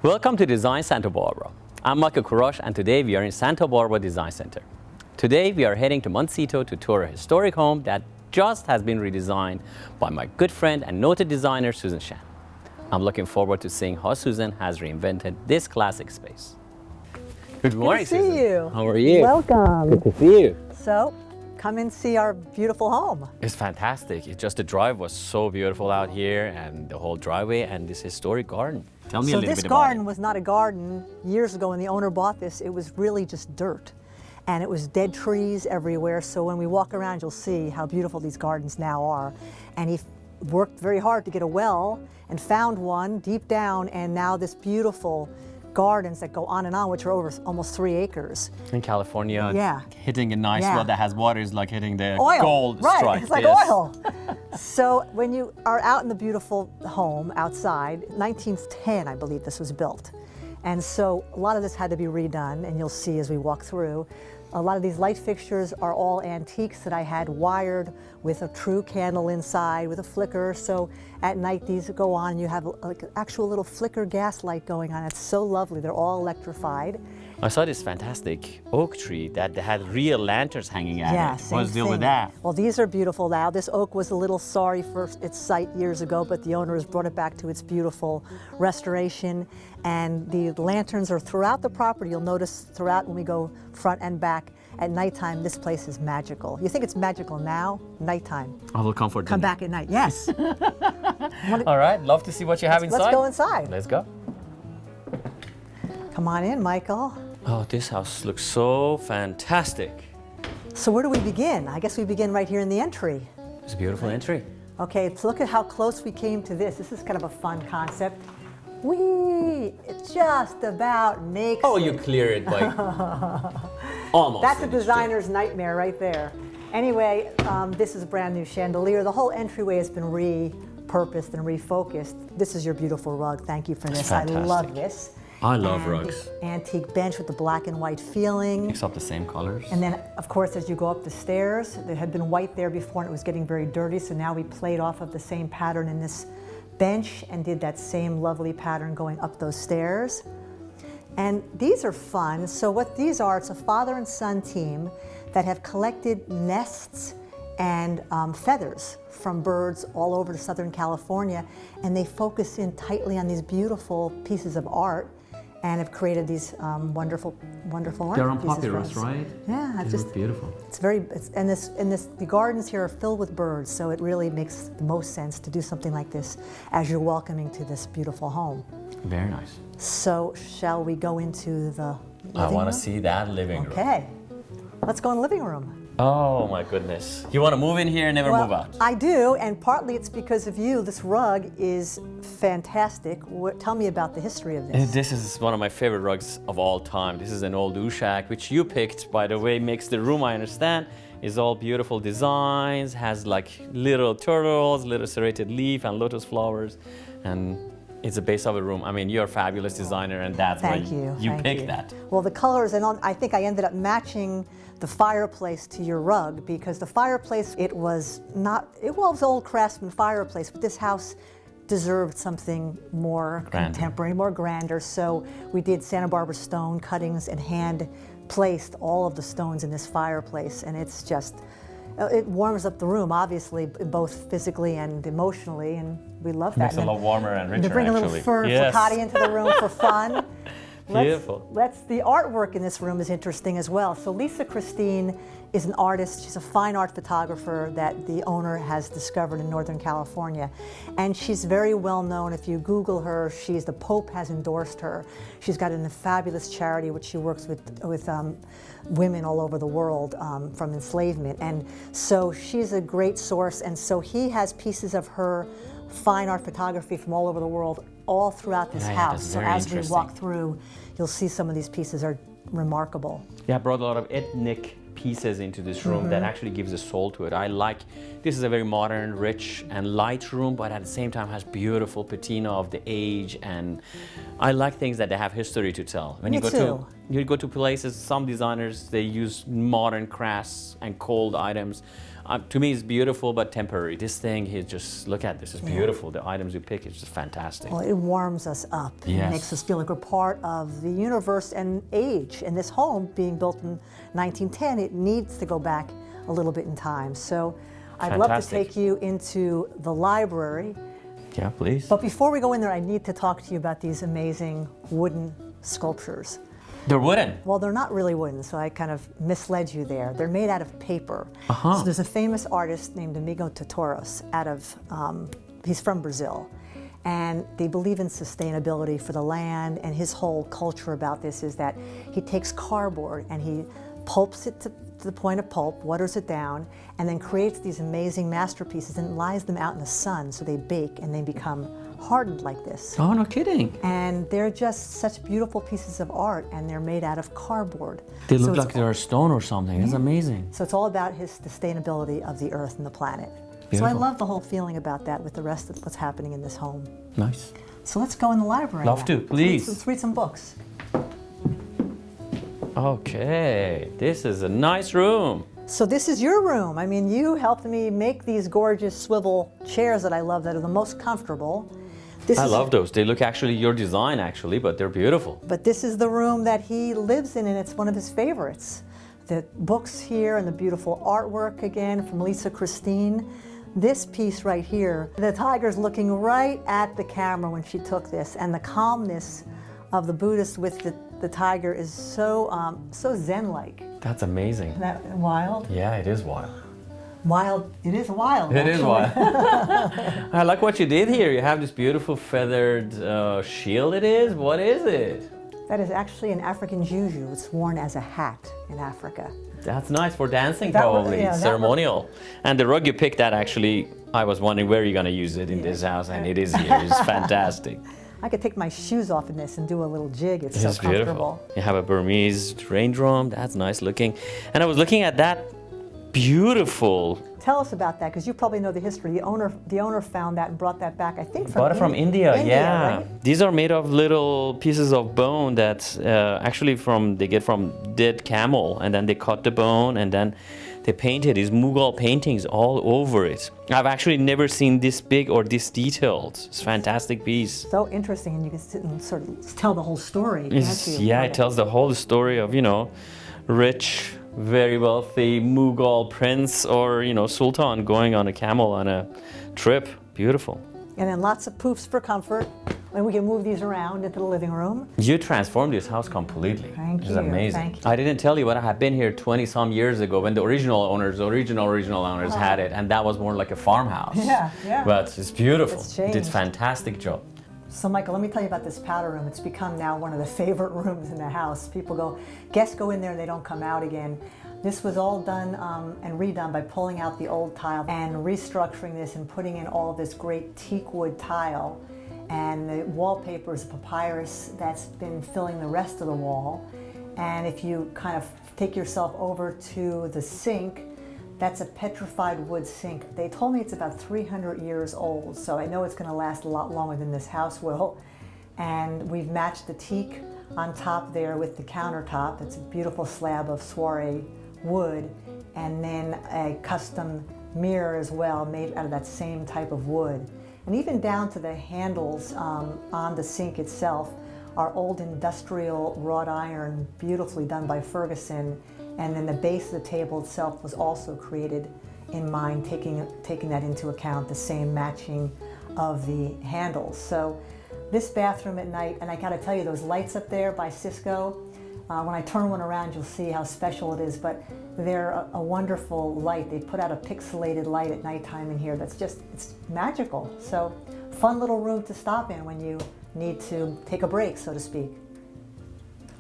Welcome to Design Santa Barbara. I'm Michael Kurosh, and today we are in Santa Barbara Design Center. Today we are heading to Montecito to tour a historic home that just has been redesigned by my good friend and noted designer Susan Shan. I'm looking forward to seeing how Susan has reinvented this classic space. Good morning, Good to see Susan. you. How are you? Welcome. Good to see you. So, come and see our beautiful home. It's fantastic. It's just the drive was so beautiful out here, and the whole driveway and this historic garden. Tell me a little bit about it. So this garden was not a garden years ago when the owner bought this. It was really just dirt. And it was dead trees everywhere. So when we walk around, you'll see how beautiful these gardens now are. And he worked very hard to get a well and found one deep down, and now this beautiful gardens that go on and on, which are over almost 3 acres. In California, Yeah. hitting a nice Yeah. well that has water is like hitting the Oil, gold right? strike. It's like Yes. oil. So when you are out in the beautiful home outside, 1910, I believe this was built, and so a lot of this had to be redone, and you'll see as we walk through. A lot of these light fixtures are all antiques that I had wired with a true candle inside with a flicker. So at night these go on, you have like an actual little flicker gas light going on. It's so lovely. They're all electrified. I saw this fantastic oak tree that had real lanterns hanging at Yeah, it. same What's the deal with thing. that? Well, these are beautiful now. This oak was a little sorry for its site years ago, but the owner has brought it back to its beautiful restoration. And the lanterns are throughout the property. You'll notice throughout when we go front and back. At nighttime, this place is magical. You think it's magical now? Nighttime. I will come for dinner. Come back at night. Yes. All right, love to see what you have inside. Let's go inside. Let's go. Come on in, Michael. Oh, this house looks so fantastic. So where do we begin? I guess we begin right here in the entry. It's a beautiful entry. Okay, so look at how close we came to this. This is kind of a fun concept. It just about makes Oh, it. you clear it by almost. That's a finished it. designer's nightmare right there. Anyway, this is a brand new chandelier. The whole entryway has been repurposed and refocused. This is your beautiful rug. Thank you for this. I fantastic. love this. I love And rugs. the antique bench with the black and white feeling. Mix up the same colors. And then, of course, as you go up the stairs, there had been white there before and it was getting very dirty, so now we played off of the same pattern in this bench and did that same lovely pattern going up those stairs. And these are fun. So what these are, it's a father and son team that have collected nests and feathers from birds all over Southern California, and they focus in tightly on these beautiful pieces of art and have created these wonderful art They're on pieces for papyrus, us. right? Yeah, it's They just look beautiful. it's very, the gardens here are filled with birds, so it really makes the most sense to do something like this as you're welcoming to this beautiful home. Very nice. So, shall we go into the living I want room? to see that living room. Okay, let's go in the living room. Oh my goodness. You want to move in here and never move out? I do, and partly it's because of you. This rug is fantastic. Tell me about the history of this. This is one of my favorite rugs of all time. This is an old Ushak, which you picked, by the way, makes the room, I understand, is all beautiful designs, has like little turtles, little serrated leaf and lotus flowers, and it's the base of a room. I mean, you're a fabulous designer, and that's Thank why you. you thank picked you. that. Well, the colors, and I think I ended up matching the fireplace to your rug, because the fireplace, it was old craftsman fireplace, but this house deserved something more Grander. contemporary, more grander. So we did Santa Barbara stone cuttings and hand placed all of the stones in this fireplace, and it's just, it warms up the room, obviously, both physically and emotionally, and we love that. Makes it a And lot warmer and richer, to bring a little actually. fur Yes. flocati into the room for fun. Beautiful. The artwork in this room is interesting as well. So Lisa Christine is an artist. She's a fine art photographer that the owner has discovered in Northern California. And she's very well known. If you Google her, the Pope has endorsed her. She's got a fabulous charity which she works with women all over the world from enslavement. And so she's a great source. And so he has pieces of her fine art photography from all over the world all throughout this Yeah, house. that's So very as we interesting. walk through, you'll see some of these pieces are remarkable. Yeah, I brought a lot of ethnic pieces into this room that actually gives a soul to it. I like, this is a very modern, rich, and light room, but at the same time has beautiful patina of the age, and I like things that they have history to tell. When Me too. You go to places, some designers, they use modern crafts and cold items. To me, it's beautiful but temporary. This thing, just look at this. It's beautiful. The items you pick, it's just fantastic. Well, it warms us up. Yes. It makes us feel like we're part of the universe and age. And this home, being built in 1910, it needs to go back a little bit in time. So I'd love to take you into the library. Yeah, please. But before we go in there, I need to talk to you about these amazing wooden sculptures. They're wooden. Well, they're not really wooden, so I kind of misled you there. They're made out of paper. Uh-huh. So there's a famous artist named Amigo Totoros he's from Brazil. And they believe in sustainability for the land, and his whole culture about this is that he takes cardboard and he pulps it to the point of pulp, waters it down, and then creates these amazing masterpieces and lies them out in the sun so they bake and they become hardened like this. Oh, no kidding. And they're just such beautiful pieces of art, and they're made out of cardboard. They look like they're a stone or something. It's amazing. So it's all about his sustainability of the earth and the planet. Beautiful. So I love the whole feeling about that with the rest of what's happening in this home. Nice. So let's go in the library. Love now. to, please. Let's read some books. Okay, this is a nice room. So this is your room. I mean, you helped me make these gorgeous swivel chairs that I love, that are the most comfortable. I love those. They look actually your design, actually, but they're beautiful. But this is the room that he lives in, and it's one of his favorites. The books here and the beautiful artwork again from Lisa Christine. This piece right here, the tiger's looking right at the camera when she took this, and the calmness of the Buddhist with the tiger is so Zen-like. That's amazing. Isn't that wild? Yeah, it is wild. Wild, it is wild. It is wild. I like what you did here. You have this beautiful feathered shield it is. What is it? That is actually an African juju. It's worn as a hat in Africa. That's nice for dancing, probably. Yeah, ceremonial. And the rug you picked, that actually, I was wondering where you're going to use it in this house, and it is here. It's fantastic. I could take my shoes off in this and do a little jig. It's so It's comfortable. beautiful. You have a Burmese rain drum. That's nice looking. And I was looking at that beautiful. Tell us about that, because you probably know the history. The owner found that and brought that back, I think, from Bought it from India, yeah. Right? These are made of little pieces of bone that actually they get from dead camel, and then they cut the bone, and then they painted these Mughal paintings all over it. I've actually never seen this big or this detailed. It's a fantastic piece. So interesting, and you can sit and sort of tell the whole story. Can't you? Yeah, it tells the whole story of, rich, very wealthy Mughal prince or, sultan going on a camel on a trip. Beautiful. And then lots of poofs for comfort. And we can move these around into the living room. You transformed this house completely. Thank you. It's amazing. Thank you. I didn't tell you, but I had been here 20-some years ago when the original owners had it, and that was more like a farmhouse. Yeah, yeah. But it's beautiful. It's changed. Did fantastic job. So Michael, let me tell you about this powder room. It's become now one of the favorite rooms in the house. Guests go in there and they don't come out again. This was all done and redone by pulling out the old tile and restructuring this and putting in all this great teak wood tile. And the wallpaper is papyrus that's been filling the rest of the wall. And if you kind of take yourself over to the sink, that's a petrified wood sink. They told me it's about 300 years old, so I know it's going to last a lot longer than this house will. And we've matched the teak on top there with the countertop. It's a beautiful slab of soiree wood, and then a custom mirror as well, made out of that same type of wood. And even down to the handles on the sink itself are old industrial wrought iron, beautifully done by Ferguson. And then the base of the table itself was also created in mind, taking that into account, the same matching of the handles. So this bathroom at night, and I gotta tell you, those lights up there by Cisco, when I turn one around, you'll see how special it is, but they're a wonderful light. They put out a pixelated light at nighttime in here that's it's magical. So fun little room to stop in when you need to take a break, so to speak.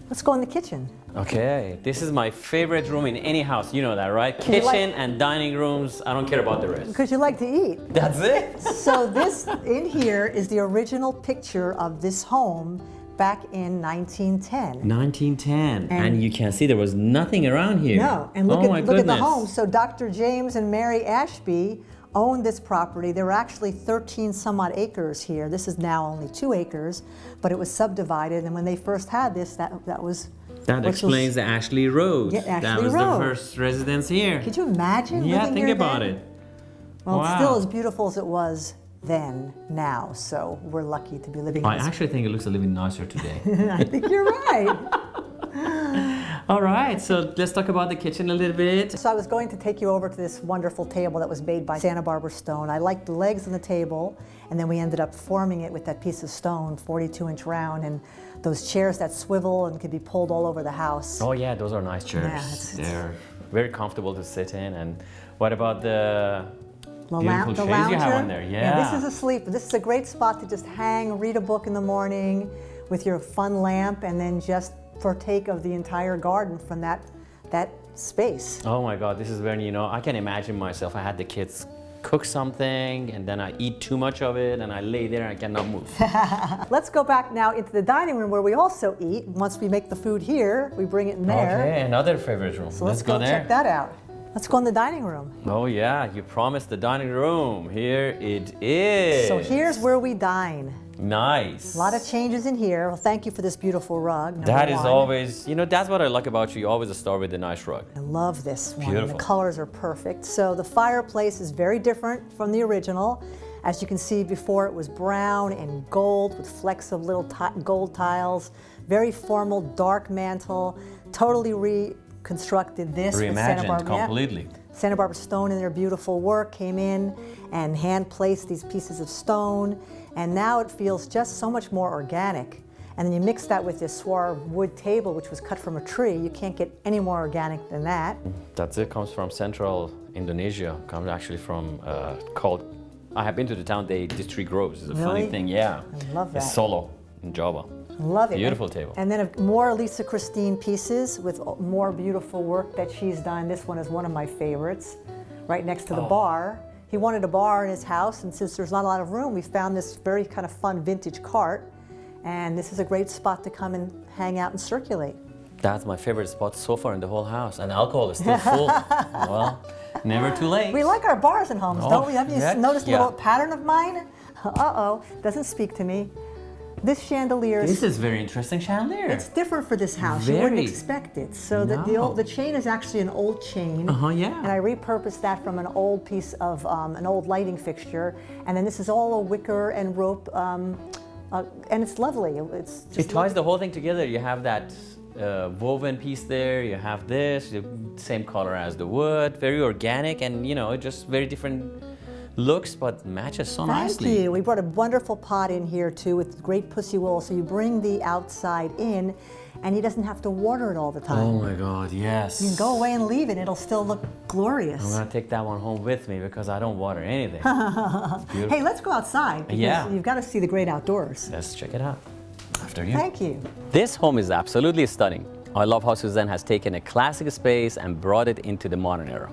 Let's go in the kitchen. Okay, this is my favorite room in any house. You know that, right? Kitchen and dining rooms. I don't care about the rest. Because you like to eat. That's it? So this in here is the original picture of this home back in 1910. 1910, and you can see there was nothing around here. No, and look at the home. So Dr. James and Mary Ashby owned this property. There were actually 13 some odd acres here. This is now only 2 acres, but it was subdivided, and when they first had this, that was That explains the Ashley Road. Yeah, that Ashley was Road. the first residence here. Could you imagine Yeah, living think here about then? it. Well, it's Wow. still as beautiful as it was then, now, so we're lucky to be living in I this. actually think it looks a little bit nicer today. I think you're right. All right, so let's talk about the kitchen a little bit. So I was going to take you over to this wonderful table that was made by Santa Barbara stone. I liked the legs on the table, and then we ended up forming it with that piece of stone, 42-inch round, and those chairs that swivel and could be pulled all over the house. Oh yeah, those are nice chairs. Yeah, it's- They're very comfortable to sit in. And what about the beautiful The chairs you have lounger. on there? Yeah. This is asleep. This is a great spot to just hang, read a book in the morning with your fun lamp, and then just partake of the entire garden from that space. Oh my God, this is when, I can imagine myself. I had the kids cook something and then I eat too much of it and I lay there and I cannot move. Let's go back now into the dining room where we also eat. Once we make the food here, we bring it in there. Okay, another favorite room. So let's go there. check that out. Let's go in the dining room. Oh yeah, you promised the dining room. Here it is. So here's where we dine. Nice. A lot of changes in here. Well, thank you for this beautiful rug. That number is one. always, that's what I like about you. You always start with a nice rug. I love this one. Beautiful. The colors are perfect. So the fireplace is very different from the original. As you can see before, it was brown and gold with flecks of little gold tiles. Very formal, dark mantle. Totally reconstructed this with Santa Reimagined Barbara. Yeah. completely. Santa Barbara stone in their beautiful work came in and hand placed these pieces of stone, and now it feels just so much more organic. And then you mix that with this swar wood table, which was cut from a tree. You can't get any more organic than that. That's it. Comes from central Indonesia. Comes actually from called. I have been to the town. This tree grows. It's a funny Really? thing. Yeah. I love that. It's Solo in Java. Love it. Beautiful table. And then more Lisa Christine pieces with more beautiful work that she's done. This one is one of my favorites, right next to the bar. He wanted a bar in his house, and since there's not a lot of room, we found this very kind of fun vintage cart. And this is a great spot to come and hang out and circulate. That's my favorite spot so far in the whole house. And alcohol is still full. Well, never too late. We like our bars and homes, Oh, don't we? Have you heck noticed a yeah. little pattern of mine? Uh-oh, doesn't speak to me. This chandelier This is very interesting chandelier. it's different for this house. You wouldn't Very. expect it. So No. the chain is actually an old chain. Yeah. And I repurposed that from an old piece of an old lighting fixture. And then this is all a wicker and rope, and it's lovely. It's just It ties the whole thing together. You have that woven piece there. You have this, the same color as the wood. Very organic and, just very different looks, but matches so nicely. Thank you. We brought a wonderful pot in here too with great pussy wool. So you bring the outside in and he doesn't have to water it all the time. Oh my God, yes. You can go away and leave it. It'll still look glorious. I'm gonna take that one home with me because I don't water anything. Beautiful. Hey, let's go outside because Yeah. you've got to see the great outdoors. Let's check it out. After you. Thank you. This home is absolutely stunning. I love how Suzanne has taken a classic space and brought it into the modern era.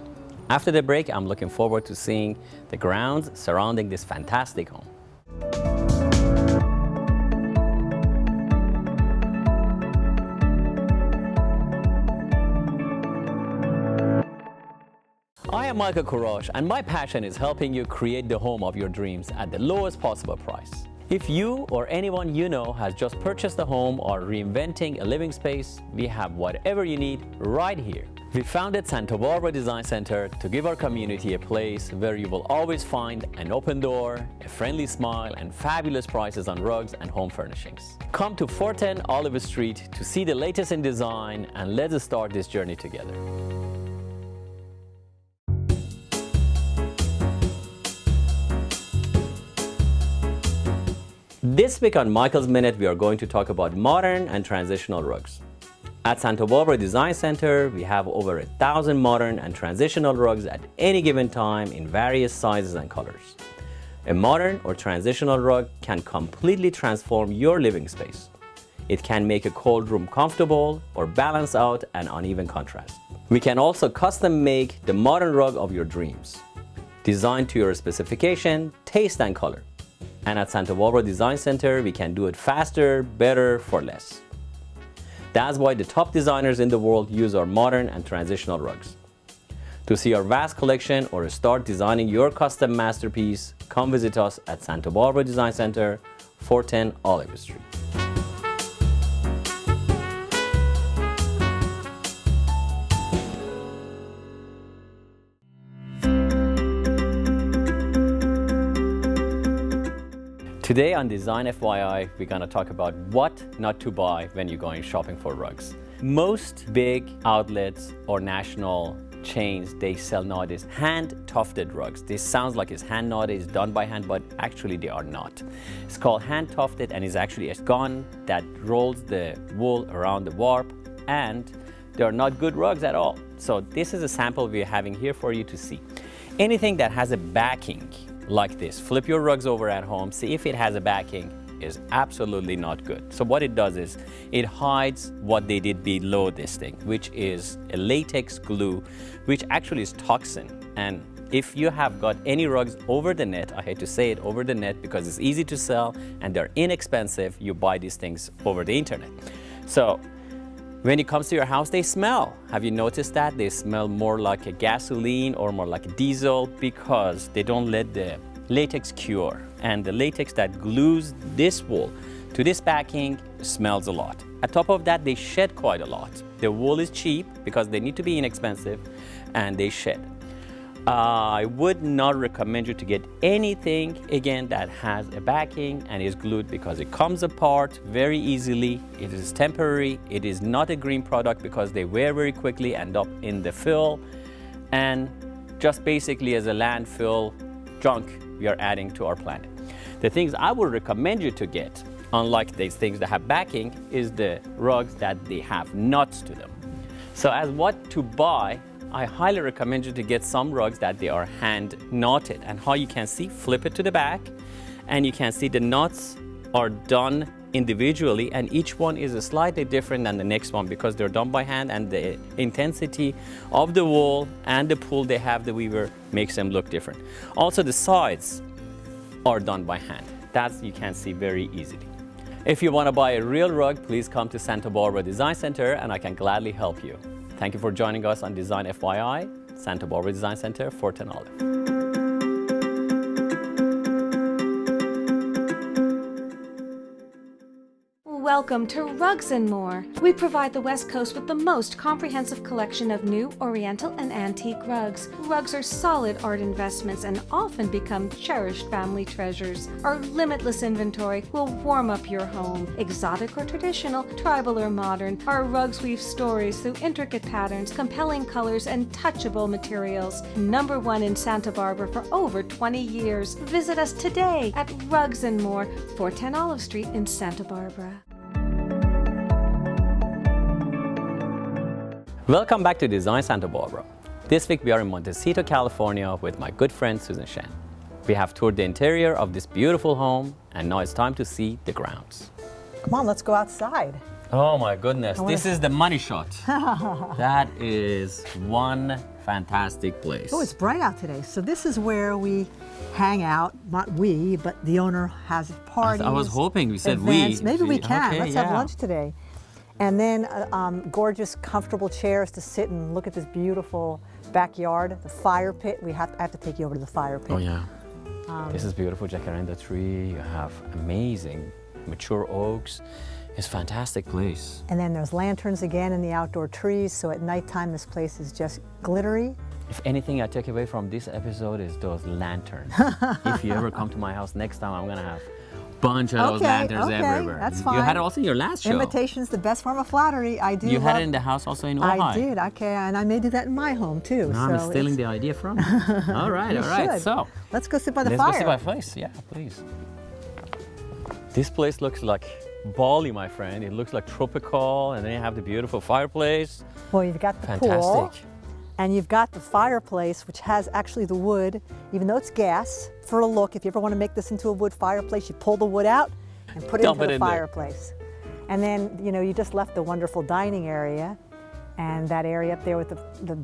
After the break, I'm looking forward to seeing the grounds surrounding this fantastic home. I am Michael Courage, and my passion is helping you create the home of your dreams at the lowest possible price. If you or anyone you know has just purchased a home or reinventing a living space, we have whatever you need right here. We founded Santa Barbara Design Center to give our community a place where you will always find an open door, a friendly smile, and fabulous prices on rugs and home furnishings. Come to 410 Olive Street to see the latest in design, and let's start this journey together. This week on Michael's Minute, we are going to talk about modern and transitional rugs. At Santa Barbara Design Center, we have over 1,000 modern and transitional rugs at any given time in various sizes and colors. A modern or transitional rug can completely transform your living space. It can make a cold room comfortable or balance out an uneven contrast. We can also custom make the modern rug of your dreams, designed to your specification, taste, and color. And at Santa Barbara Design Center, we can do it faster, better, for less. That's why the top designers in the world use our modern and transitional rugs. To see our vast collection or start designing your custom masterpiece, come visit us at Santa Barbara Design Center, 410 Olive Street. Today on Design FYI, we're going to talk about what not to buy when you're going shopping for rugs. Most big outlets or national chains, they sell nowadays hand-tufted rugs. This sounds like it's hand knotted, it's done by hand, but actually they are not. It's called hand-tufted and is actually a gun that rolls the wool around the warp, and they are not good rugs at all. So this is a sample we're having here for you to see. Anything that has a backing like this, flip your rugs over at home, see if it has a backing, is absolutely not good. So what it does is it hides what they did below this thing, which is a latex glue, which actually is toxin. And if you have got any rugs over the net, I hate to say it, over the net, because it's easy to sell and they're inexpensive, you buy these things over the internet. So when it comes to your house, they smell. Have you noticed that? They smell more like a gasoline or more like a diesel because they don't let the latex cure. And the latex that glues this wool to this backing smells a lot. On top of that, they shed quite a lot. The wool is cheap because they need to be inexpensive and they shed. I would not recommend you to get anything, again, that has a backing and is glued because it comes apart very easily. It is temporary. It is not a green product because they wear very quickly, end up in the fill, and just basically as a landfill junk we are adding to our planet. The things I would recommend you to get, unlike these things that have backing, is the rugs that they have nuts to them. So as what to buy, I highly recommend you to get some rugs that they are hand knotted. And how you can see, flip it to the back and you can see the knots are done individually and each one is slightly different than the next one because they're done by hand, and the intensity of the wool and the pull they have, the weaver, makes them look different. Also the sides are done by hand. That you can see very easily. If you want to buy a real rug, please come to Santa Barbara Design Center and I can gladly help you. Thank you for joining us on Design FYI, Santa Barbara Design Center, 410 Olive. Welcome to Rugs & More. We provide the West Coast with the most comprehensive collection of new, oriental, and antique rugs. Rugs are solid art investments and often become cherished family treasures. Our limitless inventory will warm up your home. Exotic or traditional, tribal or modern, our rugs weave stories through intricate patterns, compelling colors, and touchable materials. #1 in Santa Barbara for over 20 years. Visit us today at Rugs & More, 410 Olive Street in Santa Barbara. Welcome back to Design Santa Barbara. This week we are in Montecito, California with my good friend Susan Shan. We have toured the interior of this beautiful home and now it's time to see the grounds. Come on, let's go outside. Oh my goodness, this is the money shot. That is one fantastic place. Oh, it's bright out today. So this is where we hang out, not we, but the owner has parties. I was hoping we said events. we. Maybe we can. Okay, Let's have lunch today. And then gorgeous, comfortable chairs to sit and look at this beautiful backyard. The fire pit. I have to take you over to the fire pit. Oh yeah. This is beautiful jacaranda tree. You have amazing mature oaks. It's a fantastic place. And then there's lanterns again in the outdoor trees. So at nighttime, this place is just glittery. If anything I take away from this episode is those lanterns. If you ever come to my house next time, I'm gonna have bunch of those lanterns everywhere. That's fine. You had it also in your last show. Imitation's the best form of flattery. I do. You had it in the house also in Ojai. I did. Okay, and I may do that in my home too. No, so I'm stealing the idea from you. All right, all right. Should. So let's go sit by the let's fire. go sit by the place. Yeah, please. This place looks like Bali, my friend. It looks like tropical, and then you have the beautiful fireplace. Well, you've got the fantastic. Pool, and you've got the fireplace, which has actually the wood, even though it's gas. For a look, if you ever want to make this into a wood fireplace, you pull the wood out and put it into the fireplace. And then, you just left the wonderful dining area, and that area up there with the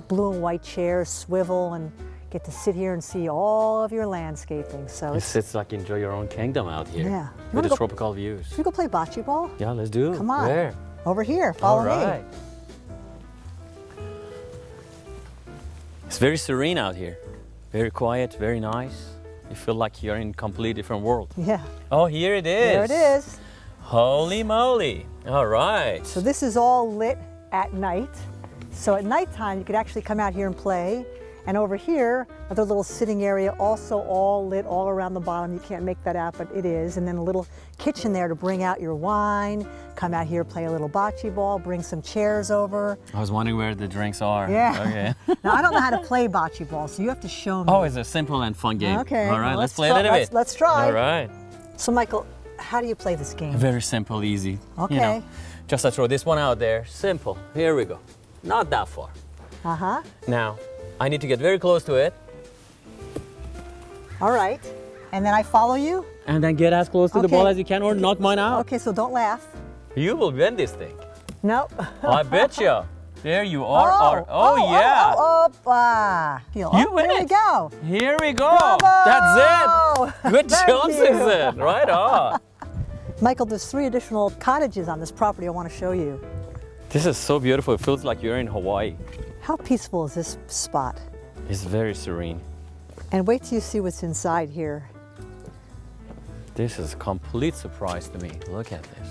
blue and white chairs, swivel, and get to sit here and see all of your landscaping. So it's like enjoy your own kingdom out here. Yeah. With the tropical views. Should we go play bocce ball? Yeah, let's do it. Come on. Where? Over here. Follow me. It's very serene out here. Very quiet, very nice. You feel like you're in a completely different world. Yeah. Oh, here it is. There it is. Holy moly. All right. So this is all lit at night. So at nighttime, you could actually come out here and play. And over here, another little sitting area, also all lit all around the bottom. You can't make that out, but it is. And then a little kitchen there to bring out your wine, come out here, play a little bocce ball, bring some chairs over. I was wondering where the drinks are. Yeah. Okay. Now, I don't know how to play bocce ball, so you have to show me. Oh, it's a simple and fun game. Okay. All right, well, let's play a little bit. Let's try. All right. So, Michael, how do you play this game? Very simple, easy. Okay. You know, just I throw this one out there. Simple. Here we go. Not that far. Uh-huh. Now, I need to get very close to it. All right. And then I follow you? And then get as close to the Okay. ball as you can or knock mine out. Okay, so don't laugh. You will win this thing. No. I bet you. There you are. Yeah. You win There we it. go. Here we go. Bravo! That's it. Good Thank job, you. Susan. Right on. Michael, there's 3 additional cottages on this property I want to show you. This is so beautiful. It feels like you're in Hawaii. How peaceful is this spot? It's very serene. And wait till you see what's inside here. This is a complete surprise to me. Look at this.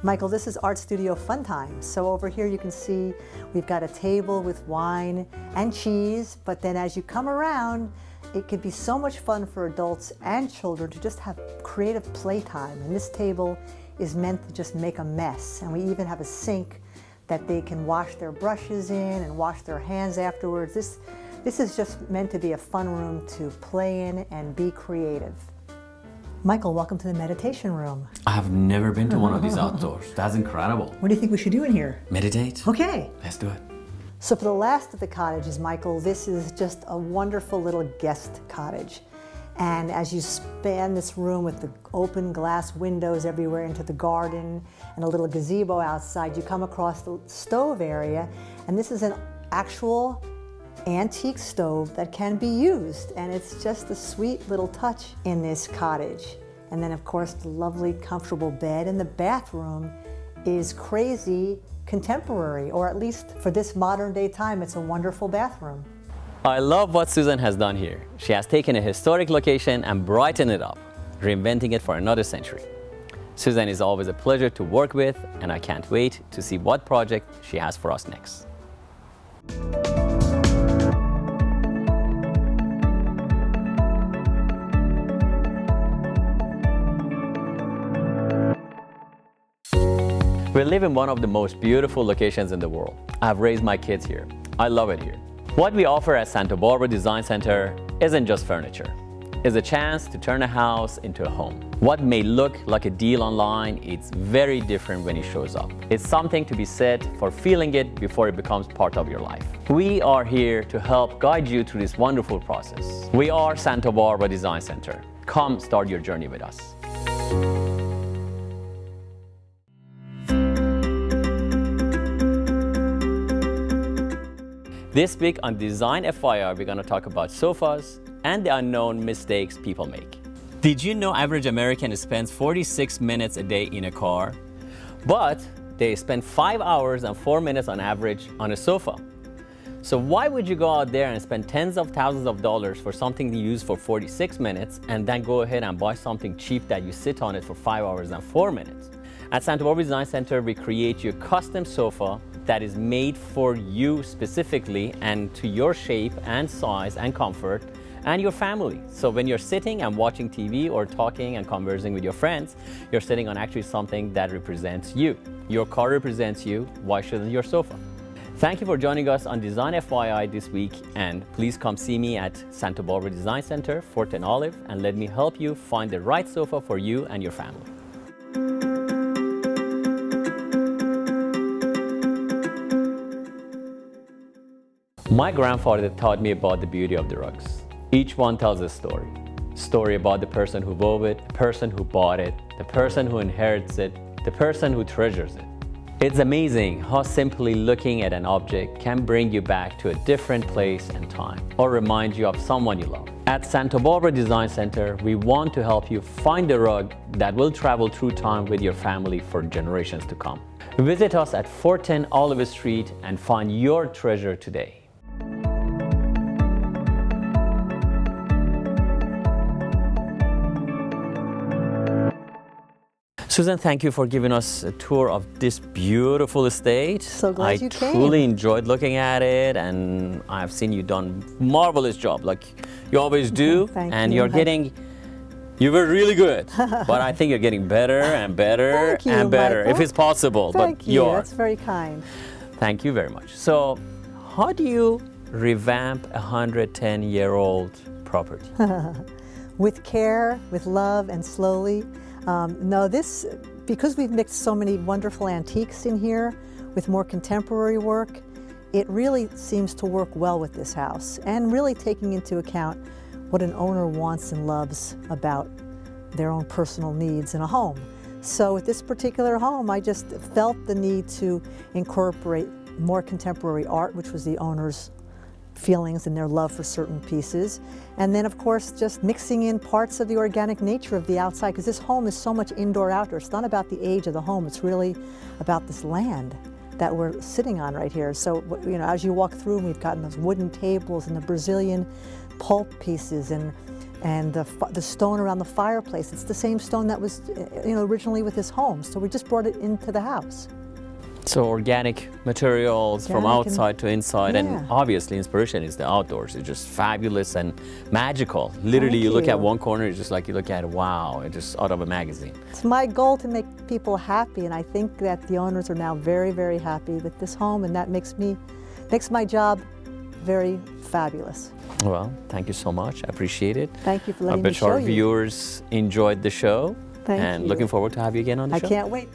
Michael, this is Art Studio Fun Time. So over here you can see we've got a table with wine and cheese, but then as you come around, it could be so much fun for adults and children to just have creative playtime. And this table is meant to just make a mess. And we even have a sink that they can wash their brushes in and wash their hands afterwards. This is just meant to be a fun room to play in and be creative. Michael, welcome to the meditation room. I have never been to one of these outdoors. That's incredible. What do you think we should do in here? Meditate? Okay. Let's do it. So for the last of the cottages, Michael, this is just a wonderful little guest cottage. And as you span this room with the open glass windows everywhere into the garden and a little gazebo outside, you come across the stove area. And this is an actual antique stove that can be used. And it's just a sweet little touch in this cottage. And then of course the lovely comfortable bed, and the bathroom is crazy contemporary, or at least for this modern day time, it's a wonderful bathroom. I love what Susan has done here. She has taken a historic location and brightened it up, reinventing it for another century. Susan is always a pleasure to work with, and I can't wait to see what project she has for us next. We live in one of the most beautiful locations in the world. I've raised my kids here. I love it here. What we offer at Santa Barbara Design Center isn't just furniture. It's a chance to turn a house into a home. What may look like a deal online, it's very different when it shows up. It's something to be said for feeling it before it becomes part of your life. We are here to help guide you through this wonderful process. We are Santa Barbara Design Center. Come start your journey with us. This week on Design FYI, we're going to talk about sofas and the unknown mistakes people make. Did you know average American spends 46 minutes a day in a car? But they spend 5 hours and 4 minutes on average on a sofa. So why would you go out there and spend tens of thousands of dollars for something you use for 46 minutes and then go ahead and buy something cheap that you sit on it for 5 hours and 4 minutes? At Santa Barbara Design Center, we create you a custom sofa that is made for you specifically and to your shape and size and comfort and your family. So when you're sitting and watching TV or talking and conversing with your friends, you're sitting on actually something that represents you. Your car represents you. Why shouldn't your sofa? Thank you for joining us on Design FYI this week, and please come see me at Santa Barbara Design Center, 4th and Olive, and let me help you find the right sofa for you and your family. My grandfather taught me about the beauty of the rugs. Each one tells a story. Story about the person who wove it, the person who bought it, the person who inherits it, the person who treasures it. It's amazing how simply looking at an object can bring you back to a different place and time, or remind you of someone you love. At Santa Barbara Design Center, we want to help you find the rug that will travel through time with your family for generations to come. Visit us at 410 Olive Street and find your treasure today. Susan, thank you for giving us a tour of this beautiful estate. So glad you came. I truly enjoyed looking at it, and I've seen you done marvelous job, like you always do. Thank and you. You were really good, but I think you're getting better and better Thank you, and better, Michael. if it's possible. Thank but you. you are. That's very kind. Thank you very much. So, how do you revamp a 110-year-old property? With care, with love, and slowly. Because we've mixed so many wonderful antiques in here with more contemporary work, it really seems to work well with this house, and really taking into account what an owner wants and loves about their own personal needs in a home. So with this particular home, I just felt the need to incorporate more contemporary art, which was the owner's feelings and their love for certain pieces. And then of course, just mixing in parts of the organic nature of the outside, because this home is so much indoor outdoor. It's not about the age of the home, it's really about this land that we're sitting on right here. So, you know, as you walk through, we've gotten those wooden tables and the Brazilian pulp pieces and the stone around the fireplace. It's the same stone that was, you know, originally with this home. So we just brought it into the house. So organic materials from outside to inside, and obviously inspiration is the outdoors. It's just fabulous and magical. Literally, you look at one corner, it's just like you look at, wow, it's just out of a magazine. It's my goal to make people happy, and I think that the owners are now very, very happy with this home, and that makes my job very fabulous. Well, thank you so much. I appreciate it. Thank you for letting me show you. I bet our viewers enjoyed the show. Thank you. And looking forward to have you again on the show. I can't wait.